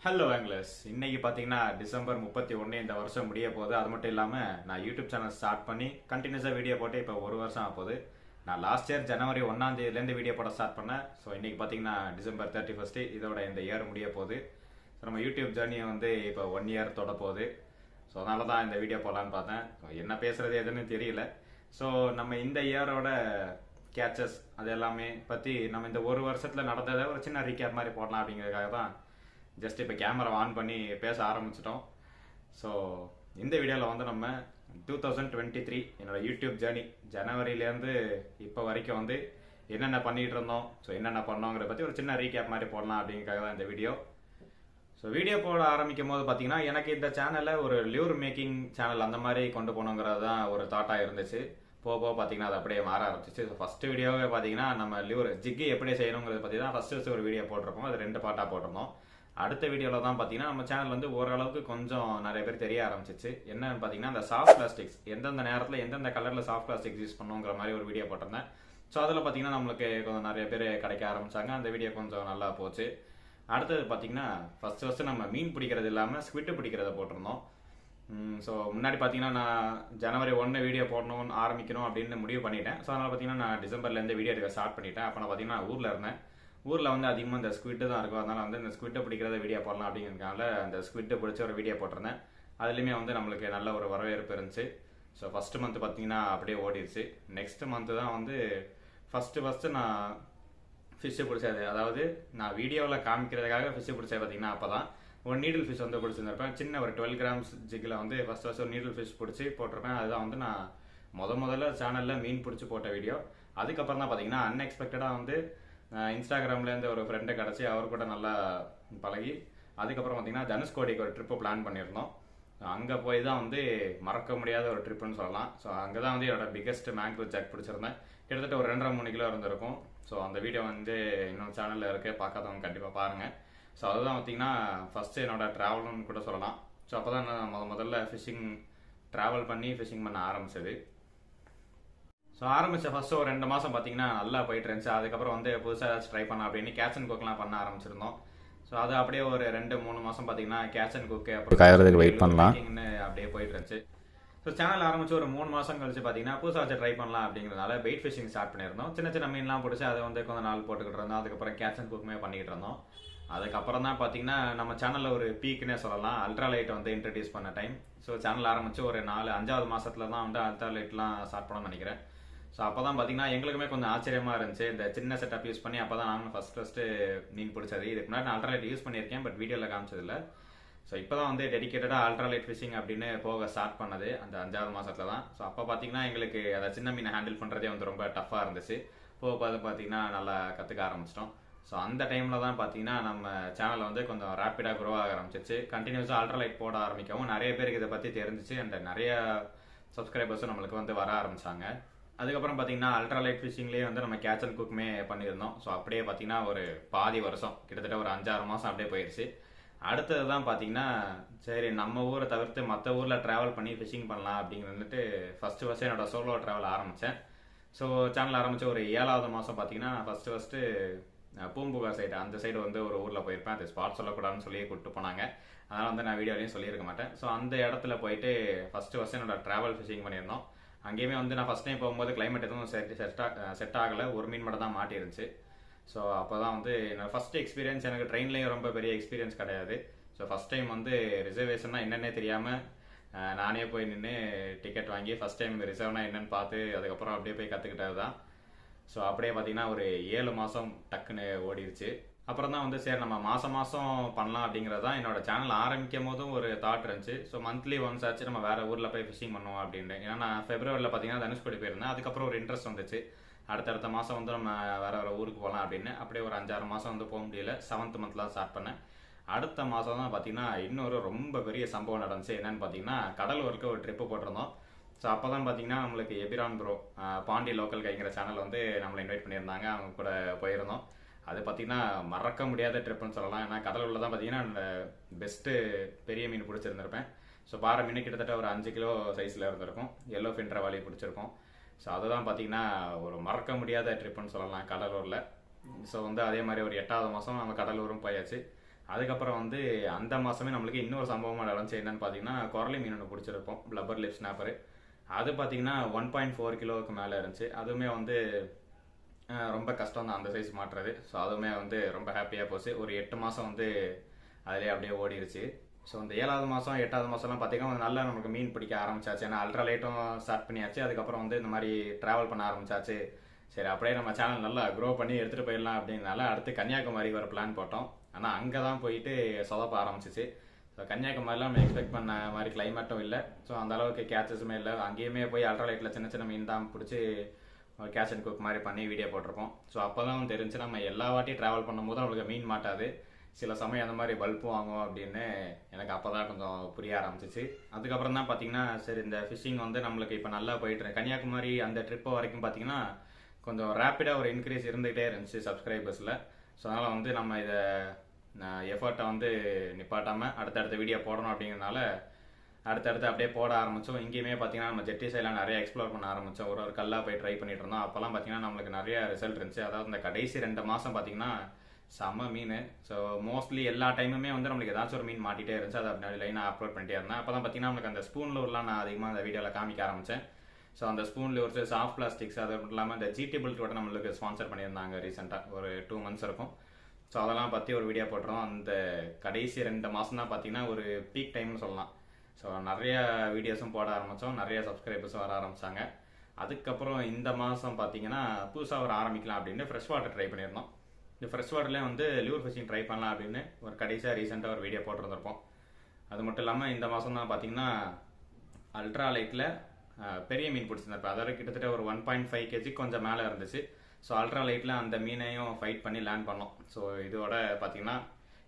Hello anglers, இன்னைக்கு பார்த்தீங்கன்னா December 31 இந்த வருஷம் முடிய போகுது. அது மட்டும் இல்லாமல் நான் யூடியூப் சேனல் ஸ்டார்ட் பண்ணி கண்டினியூஸாக வீடியோ போட்டு இப்போ ஒரு வருஷம் ஆக போகுது. நான் லாஸ்ட் இயர் ஜனவரி 1 வீடியோ போட ஸ்டார்ட் பண்ணேன். ஸோ இன்னைக்கு பார்த்தீங்கன்னா டிசம்பர் 31 இதோட இந்த இயர் முடிய போகுது. ஸோ நம்ம யூடியூப் ஜேர்னியை வந்து இப்போ 1 இயர் தொட போகுது. ஸோ அதனால தான் இந்த வீடியோ போடலான்னு பார்த்தேன். என்ன பேசுறது எதுன்னு தெரியல. ஸோ நம்ம இந்த இயரோட கேச்சஸ் அது எல்லாமே பற்றி நம்ம இந்த ஒரு வருஷத்தில் நடந்ததை ஒரு சின்ன ரீகேப் மாதிரி போடலாம் அப்படிங்கிறதுக்காக தான் ஜஸ்ட் இப்போ கேமரா ஆன் பண்ணி பேச ஆரம்பிச்சிட்டோம். ஸோ இந்த வீடியோவில் வந்து நம்ம 2023 என்னோட யூடியூப் ஜேர்னி ஜனவரியிலேருந்து இப்போ வரைக்கும் வந்து என்னென்ன பண்ணிகிட்டு இருந்தோம், ஸோ என்னென்ன பண்ணோங்கிறத பற்றி ஒரு சின்ன ரீகேப் மாதிரி போடலாம் அப்படிங்கிறதுக்காக தான் இந்த வீடியோ. ஸோ வீடியோ போட ஆரம்பிக்கும் போது பார்த்தீங்கன்னா எனக்கு இந்த சேனலில் ஒரு லியூர் மேக்கிங் சேனல் அந்த மாதிரி கொண்டு போகணுங்கிறது தான் ஒரு தாட்டாக இருந்துச்சு. போக போக பார்த்தீங்கன்னா அது அப்படியே மாற ஆரம்பிச்சிச்சு. ஸோ ஃபஸ்ட்டு வீடியோவே பார்த்தீங்கன்னா நம்ம லியூர் ஜிக்கி எப்படி செய்யணுங்கிறத பற்றி தான் ஃபஸ்ட்டு ஒரு வீடியோ போட்டிருப்போம். அது 2 பார்ட்டாக போட்டிருந்தோம். அடுத்த வீடியோவில் தான் பார்த்தீங்கன்னா நம்ம சேனல் வந்து ஓரளவுக்கு கொஞ்சம் நிறைய பேர் தெரிய ஆரம்பிச்சிச்சு. என்னன்னு பார்த்தீங்கன்னா அந்த சாஃப்ட் பிளாஸ்டிக்ஸ் எந்தெந்த நேரத்தில் எந்தெந்த கலரில் சாஃப்ட் பிளாஸ்டிக்ஸ் யூஸ் பண்ணுங்கிற மாதிரி ஒரு வீடியோ போட்டிருந்தேன். ஸோ அதில் பார்த்தீங்கன்னா நம்மளுக்கு கொஞ்சம் நிறைய பேர் கிடைக்க ஆரம்பிச்சாங்க. அந்த வீடியோ கொஞ்சம் நல்லா போச்சு. அடுத்தது பார்த்தீங்கன்னா ஃபஸ்ட்டு நம்ம மீன் பிடிக்கிறது இல்லாமல் ஸ்குவிட்டு பிடிக்கிறத போட்டிருந்தோம். ஸோ முன்னாடி பார்த்தீங்கன்னா நான் ஜனவரி 1 வீடியோ போடணும்னு ஆரம்பிக்கணும் அப்படின்னு முடிவு பண்ணிட்டேன். ஸோ அதனால் பார்த்தீங்கன்னா நான் டிசம்பர்லேருந்து வீடியோ எடுக்க ஸ்டார்ட் பண்ணிட்டேன். அப்போ நான் பார்த்தீங்கன்னா ஊரில் இருந்தேன். ஊரில் வந்து அதிகமாக இந்த ஸ்குவிட்டு தான் இருக்கும். அதனால் வந்து இந்த ஸ்குவிட்டை பிடிக்கிறத வீடியோ போடலாம் அப்படிங்கிறதுனால அந்த ஸ்குவிட்டை பிடிச்ச ஒரு வீடியோ போட்டிருந்தேன். அதுலேயுமே வந்து நம்மளுக்கு நல்ல ஒரு வரவேற்பு இருந்துச்சு. ஸோ ஃபஸ்ட்டு மந்த் பார்த்தீங்கன்னா அப்படியே ஓடிடுச்சு. நெக்ஸ்ட் மந்த்து தான் வந்து ஃபஸ்ட்டு நான் ஃபிஷ்ஷு பிடிச்சது. அதாவது நான் வீடியோவில் காமிக்கிறதுக்காக ஃபிஷ்ஷு பிடிச்சது பார்த்தீங்கன்னா அப்போ தான் ஒரு நீடில் ஃபிஷ் வந்து பிடிச்சிருந்திருப்பேன். சின்ன ஒரு 12 கிராம்ஸ் ஜிக்கில் வந்து ஃபஸ்ட்டு ஒரு நீடில் ஃபிஷ் பிடிச்சி போட்டிருப்பேன். அதுதான் வந்து நான் முதல்ல சேனலில் மீன் பிடிச்சி போட்ட வீடியோ. அதுக்கப்புறம் தான் பார்த்தீங்கன்னா அன்எக்ஸ்பெக்டடாக வந்து இன்ஸ்டாகிராம்லேருந்து ஒரு ஃப்ரெண்டை கிடச்சி அவர் கூட நல்லா பழகி அதுக்கப்புறம் பார்த்தீங்கன்னா தனுஷ்கோடிக்கு ஒரு ட்ரிப்பு பிளான் பண்ணியிருந்தோம். அங்கே போய் தான் வந்து மறக்க முடியாத ஒரு ட்ரிப்புன்னு சொல்லலாம். ஸோ அங்கே தான் வந்து என்னோட பிக்கஸ்ட் மேங்க்ரூவ் ஜாக் பிடிச்சிருந்தேன். கிட்டத்தட்ட ஒரு 2.5-3 கிலோ இருந்திருக்கும். ஸோ அந்த வீடியோ வந்து இன்னொரு சேனலில் இருக்குது, பார்க்காதவங்க கண்டிப்பாக பாருங்கள். ஸோ அதுதான் பார்த்தீங்கன்னா ஃபஸ்ட்டு என்னோட ட்ராவல்னு கூட சொல்லலாம். ஸோ அப்போ தான் நான் முதல்ல ஃபிஷிங் ட்ராவல் பண்ணி ஃபிஷிங் பண்ண ஆரம்பிச்சது. ஸோ ஆரம்பித்த ஃபஸ்ட்டு ஒரு 2 மாதம் பார்த்தீங்கன்னா நல்லா போயிட்டு இருந்துச்சு. அதுக்கப்புறம் வந்து புதுசாக ஏதாச்சும் ட்ரை பண்ணலாம் அப்படின்னு கேட்ச் அண்ட் குக்லாம் பண்ண ஆரம்பிச்சிருந்தோம். ஸோ அது அப்படியே ஒரு 2-3 மாதம் பார்த்தீங்கன்னா கேட்ச் அண்ட் குக்கு அப்புறம் காயறதுக்கு வெயிட் பண்ணலாம் அப்படியே போயிட்டு இருந்துச்சு. ஸோ சேனல் ஆரம்பிச்சு ஒரு 3 மாதம் கழிச்சு பார்த்தீங்கன்னா புதுசாக வச்சு ட்ரை பண்ணலாம் அப்படிங்கிறதுனால பெயிட் ஃபிஷிங் ஸ்டார்ட் பண்ணியிருந்தோம். சின்ன மீன்லாம் பிடிச்சி அதை வந்து கொஞ்சம் நாள் போட்டுக்கிட்டு இருந்தோம். அதுக்கப்புறம் கேட்ச் அண்ட் குக்குமே பண்ணிக்கிட்டு இருந்தோம். அதுக்கப்புறம் தான் பார்த்தீங்கன்னா நம்ம சேனலில் ஒரு பீக்குன்னே சொல்லலாம், அல்ட்ராலைட் வந்து இன்ட்ரடியூஸ் பண்ண டைம். ஸோ சேனல் ஆரம்பித்து ஒரு 4-5வது மாதத்தில் தான் வந்து அல்ட்ராலைட்லாம் ஸ்டார்ட் பண்ணணும்னு நினைக்கிறேன். ஸோ அப்போ தான் பார்த்தீங்கன்னா எங்களுக்குமே கொஞ்சம் ஆச்சரியமாக இருந்துச்சு. இந்த சின்ன செட்டப் யூஸ் பண்ணி அப்போ தான் நாங்கள் ஃபஸ்ட்டு மீன் பிடிச்சது. இதுக்கு முன்னாடி நான் அல்ட்ராலைட் யூஸ் பண்ணியிருக்கேன், பட் வீடியோவில் காமிச்சதில்லை. ஸோ இப்போ தான் வந்து டெடிக்கேட்டடாக அல்ட்ராலைட் ஃபிஷிங் அப்படின்னு போக ஸ்டார்ட் பண்ணது அந்த 5வது மாதத்தில் தான். ஸோ அப்போ பார்த்தீங்கன்னா எங்களுக்கு அதை சின்ன மீனை ஹேண்டில் பண்ணுறதே வந்து ரொம்ப டஃப்பாக இருந்துச்சு. போக பார்த்தீங்கன்னா நல்லா கற்றுக்க ஆரம்பிச்சிட்டோம். ஸோ அந்த டைமில் தான் பார்த்தீங்கன்னா நம்ம சேனலை வந்து கொஞ்சம் ரேப்பிடாக க்ரோ ஆக ஆரம்பிச்சிச்சு. கண்டினியூஸாக அல்ட்ராலைட் போட ஆரம்பிக்கவும் நிறைய பேருக்கு இதை பற்றி தெரிஞ்சிச்சு. அண்ட் நிறைய சப்ஸ்கிரைபர்ஸும் நம்மளுக்கு வந்து வர ஆரம்பித்தாங்க. அதுக்கப்புறம் பார்த்தீங்கன்னா அல்ட்ராலைட் ஃபிஷிங்லேயே வந்து நம்ம கேட்ச் அண்ட் குக்குமே பண்ணியிருந்தோம். ஸோ அப்படியே பார்த்தீங்கன்னா ஒரு பாதி வருஷம் கிட்டத்தட்ட ஒரு 5-6 மாதம் அப்படியே போயிடுச்சு. அடுத்தது தான் பார்த்தீங்கன்னா சரி நம்ம ஊரை தவிர்த்து மற்ற ஊரில் ட்ராவல் பண்ணி ஃபிஷிங் பண்ணலாம் அப்படிங்கிறது ஃபஸ்ட்டு என்னோட சோலோ ட்ராவல் ஆரம்பித்தேன். ஸோ சேனல் ஆரம்பித்த ஒரு 7வது மாதம் பார்த்தீங்கன்னா ஃபஸ்ட்டு பூம்புகார் சைடு அந்த சைடு வந்து ஒரு ஊரில் போயிருப்பேன். அது ஸ்பாட் சொல்லக்கூடாதுன்னு சொல்லி கூப்பிட்டு போனாங்க. அதனால் வந்து நான் வீடியோலையும் சொல்லியிருக்க மாட்டேன். ஸோ அந்த இடத்துல போயிட்டு ஃபஸ்ட்டு என்னோட ட்ராவல் ஃபிஷிங் பண்ணியிருந்தோம். அங்கேயுமே வந்து நான் ஃபஸ்ட் டைம் போகும்போது கிளைமேட் எதுவும் செட் ஆகலை. ஒரு மீன் மட்டும் தான் மாட்டிருந்துச்சு. ஸோ அப்போ தான் வந்து என்னோட ஃபஸ்ட் எக்ஸ்பீரியன்ஸ். எனக்கு ட்ரெயின்லேயும் ரொம்ப பெரிய எக்ஸ்பீரியன்ஸ் கிடையாது. ஸோ ஃபஸ்ட் டைம் வந்து ரிசர்வேஷன்னா என்னென்னே தெரியாமல் நானே போய் நின்று டிக்கெட் வாங்கி ஃபஸ்ட் டைம் ரிசர்வ்னா என்னென்னு பார்த்து அதுக்கப்புறம் அப்படியே போய் கற்றுக்கிட்டது தான். ஸோ அப்படியே பார்த்தீங்கன்னா ஒரு 7 மாதம் டக்குன்னு ஓடிடுச்சு. அப்புறம் தான் வந்து சரி நம்ம மாதம் பண்ணலாம் அப்படிங்கிறது தான் என்னோட சேனல் ஆரம்பிக்கும் போதும் ஒரு தாட் இருந்துச்சு. ஸோ மந்த்லி ஒன்ஸ் ஆச்சு நம்ம வேறு ஊரில் போய் ஃபிஷிங் பண்ணுவோம் அப்படின்ட்டு. ஏன்னா நான் ஃபெப்ரவரியில் பார்த்தீங்கன்னா தனுஷ்கோடி போயிருந்தேன். அதுக்கப்புறம் ஒரு இன்ட்ரெஸ்ட் வந்துச்சு, அடுத்த மாதம் வந்து நம்ம வேறு ஊருக்கு போகலாம் அப்படின்னு. அப்படியே ஒரு 5-6 மாதம் வந்து போக முடியல. 7th மந்த்ல தான் ஸ்டார்ட் பண்ணேன். அடுத்த மாதம் தான் பார்த்தீங்கன்னா இன்னொரு ரொம்ப பெரிய சம்பவம் நடந்துச்சு. என்னென்னு பார்த்தீங்கன்னா கடலூருக்கு ஒரு ட்ரிப்பு போட்டிருந்தோம். ஸோ அப்போ தான் பார்த்தீங்கன்னா நம்மளுக்கு எபிரான் ப்ரோ பாண்டி லோக்கல் கைங்கிற சேனல் வந்து நம்மளை இன்வைட் பண்ணியிருந்தாங்க. அவங்க கூட போயிருந்தோம். அது பார்த்திங்கன்னா மறக்க முடியாத ட்ரிப்புன்னு சொல்லலாம். ஏன்னா கடலூரில் தான் பார்த்தீங்கன்னா அந்த பெஸ்ட்டு பெரிய மீன் பிடிச்சிருந்துருப்பேன். ஸோ பாறை மீன் கிட்டத்தட்ட ஒரு 5 கிலோ சைஸில் இருந்திருக்கும். எல்லோ ஃபின்ட்ரவாலி பிடிச்சிருக்கோம். ஸோ அதுதான் பார்த்தீங்கன்னா ஒரு மறக்க முடியாத ட்ரிப்புன்னு சொல்லலாம் கடலூரில். ஸோ வந்து அதே மாதிரி ஒரு 8வது மாதம் நம்ம கடலூரும் போயாச்சு. அதுக்கப்புறம் வந்து அந்த மாதமே நம்மளுக்கு இன்னொரு சம்பவமாக நடந்துச்சு. என்னன்னு பார்த்தீங்கன்னா, குரலி மீன் ஒன்று பிடிச்சிருப்போம், பிளப்பர் லிப் ஸ்னாப்பர். அது பார்த்தீங்கன்னா 1.4 கிலோவுக்கு மேலே இருந்துச்சு. அதுவுமே வந்து ரொம்ப கஷ்டம் தான் அந்த சைஸ் மாட்டுறது. ஸோ அதுவுமே வந்து ரொம்ப ஹாப்பியாக போச்சு. ஒரு 8 மாதம் வந்து அதிலே அப்படியே ஓடிடுச்சு. ஸோ இந்த 7வது மாதம் 8வது மாதம்லாம் பார்த்தீங்கன்னா நல்லா நமக்கு மீன் பிடிக்க ஆரம்பிச்சாச்சு. ஏன்னா அல்ட்ராலைட்டும் ஸ்டார்ட் பண்ணியாச்சு. அதுக்கப்புறம் வந்து இந்த மாதிரி ட்ராவல் பண்ண ஆரம்பிச்சாச்சு. சரி அப்படியே நம்ம சேனல் நல்லா க்ரோ பண்ணி எடுத்துகிட்டு போயிடலாம் அப்படின்னால அடுத்து கன்னியாகுமரி வர பிளான் போட்டோம். ஆனால் அங்கே தான் போயிட்டு சொதப்ப ஆரம்பிச்சிச்சு. ஸோ கன்னியாகுமரியில் நம்ம எக்ஸ்பெக்ட் பண்ண மாதிரி கிளைமேட்டும் இல்லை. ஸோ அந்த அளவுக்கு கேச்சஸுமே இல்லை. அங்கேயுமே போய் அல்ட்ராலைட்டில் சின்ன சின்ன மீன் தான் பிடிச்சி கேட்ச் அண்ட் குக் மாதிரி பண்ணி வீடியோ போட்டிருப்போம். ஸோ அப்போ தான் தெரிஞ்சு நம்ம எல்லா வாட்டியும் ட்ராவல் பண்ணும்போது நம்மளுக்கு மீன் மாட்டாது, சில சமயம் அந்த மாதிரி பல்பு வாங்குவோம் அப்படின்னு எனக்கு அப்போ தான் கொஞ்சம் புரிய ஆரம்பிச்சிச்சு. அதுக்கப்புறம் தான் பார்த்தீங்கன்னா சரி இந்த ஃபிஷிங் வந்து நம்மளுக்கு இப்போ நல்லா போயிட்டு கன்னியாகுமரி அந்த ட்ரிப்பு வரைக்கும் பார்த்தீங்கன்னா கொஞ்சம் ரேப்பிடாக ஒரு இன்க்ரீஸ் இருந்துகிட்டே இருந்துச்சு சப்ஸ்கிரைபர்ஸில். ஸோ அதனால் வந்து நம்ம இதை எஃபர்ட்டை வந்து நிப்பாட்டாமல் அடுத்தடுத்த வீடியோ போடணும் அப்படிங்கிறனால அடுத்தடுத்து அப்படியே போட ஆரம்பித்தோம். இங்கேயுமே பார்த்தீங்கன்னா நம்ம ஜெட்டி சைடெலாம் நிறைய எக்ஸ்ப்ளோர் பண்ண ஆரம்பித்தோம். ஒரு கல்லாக போய் ட்ரை பண்ணிட்டு இருந்தோம். அப்போல்லாம் பார்த்தீங்கன்னா நம்மளுக்கு நிறைய ரிசல்ட் இருந்துச்சு. அதாவது இந்த கடைசி 2 மாதம் பார்த்தீங்கன்னா செம்ம மீன். ஸோ மோஸ்ட்லி எல்லா டைமுமே வந்து நம்மளுக்கு ஏதாச்சும் ஒரு மீன் மாட்டிகிட்டே இருந்துச்சு. அதை அப்படி லைனாக அப்லோட் பண்ணிட்டே இருந்தேன். அப்போ தான் பார்த்தீங்கன்னா நம்மளுக்கு அந்த ஸ்பூன் லூர்லாம் நான் அதிகமாக அந்த வீடியோவில் காமிக்க ஆரம்பித்தேன். ஸோ அந்த ஸ்பூன் லூர்ஸ், சாஃப்ட் பிளாஸ்டிக்ஸ், அது மட்டும் இல்லாமல் இந்த ஜிடி பில்ட்டோட நம்மளுக்கு ஸ்பான்சர் பண்ணியிருந்தாங்க ரீசெண்டாக ஒரு 2 months இருக்கும். ஸோ அதெல்லாம் பற்றி ஒரு வீடியோ போட்டுறோம். அந்த கடைசி 2 மாதம் தான் பார்த்தீங்கன்னா ஒரு பீக் டைம்னு சொல்லலாம். ஸோ நிறைய வீடியோஸும் போட ஆரம்பித்தோம், நிறைய சப்ஸ்கிரைபர்ஸும் வர ஆரம்பித்தாங்க. அதுக்கப்புறம் இந்த மாதம் பார்த்தீங்கன்னா புதுசாக ஒரு ஆரம்பிக்கலாம் அப்படின்னு ஃப்ரெஷ் வாட்டர் ட்ரை பண்ணியிருந்தோம். இந்த ஃப்ரெஷ் வாட்டர்லேயே வந்து லியூர் ஃபிஷிங் ட்ரை பண்ணலாம் அப்படின்னு ஒரு கடைசியாக ரீசெண்டாக ஒரு வீடியோ போட்டிருந்திருப்போம். அது மட்டும் இல்லாமல் இந்த மாதம் தான் பார்த்தீங்கன்னா அல்ட்ரா லைட்டில் பெரிய மீன் பிடிச்சிருந்தேன். அதாவது கிட்டத்தட்ட ஒரு 1.5 kg கொஞ்சம் மேலே இருந்துச்சு. ஸோ அல்ட்ரா லைட்டில் அந்த மீனையும் ஃபைட் பண்ணி லேண்ட் பண்ணோம். ஸோ இதோட பார்த்தீங்கன்னா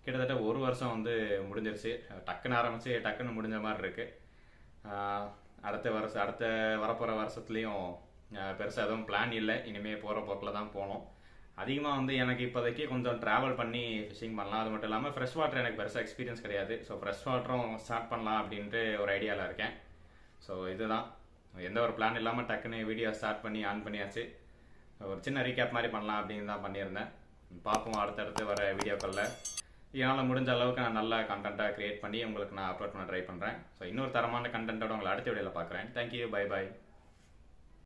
கிட்டத்தட்ட 1 வருஷம் வந்து முடிஞ்சிருச்சு. டக்குன்னு ஆரம்பித்து டக்குன்னு முடிஞ்ச மாதிரி இருக்குது. அடுத்த வரப்போகிற வருஷத்துலேயும் பெருசாக எதுவும் பிளான் இல்லை. இனிமேல் போகிற போக்கில் தான் போகணும். அதிகமாக வந்து எனக்கு இப்போதைக்கு கொஞ்சம் ட்ராவல் பண்ணி ஃபிஷிங் பண்ணலாம். அது மட்டும் இல்லாமல் ஃப்ரெஷ் வாட்டர் எனக்கு பெருசாக எக்ஸ்பீரியன்ஸ் கிடையாது. ஸோ ஃப்ரெஷ் வாட்டரும் ஸ்டார்ட் பண்ணலாம் அப்படின்ட்டு ஒரு ஐடியாவில் இருக்கேன். ஸோ இதுதான், எந்த ஒரு பிளான் இல்லாமல் டக்குன்னு வீடியோ ஸ்டார்ட் பண்ணி ஆன் பண்ணியாச்சு. ஒரு சின்ன ரீகேப் மாதிரி பண்ணலாம் அப்படின்னு தான் பண்ணியிருந்தேன். பார்ப்போம் அடுத்தடுத்து வர வீடியோக்களில் என்னால் முடிஞ்ச அளவுக்கு நான் நல்ல கண்டென்ட்டாக க்ரியேட் பண்ணி உங்களுக்கு நான் அப்லோட் பண்ண ட்ரை பண்ணுறேன். ஸோ இன்னொரு தரமான கண்டென்ட்டோட உங்களை அடுத்த வீடியோவில் பார்க்குறேன். Thank you, bye bye.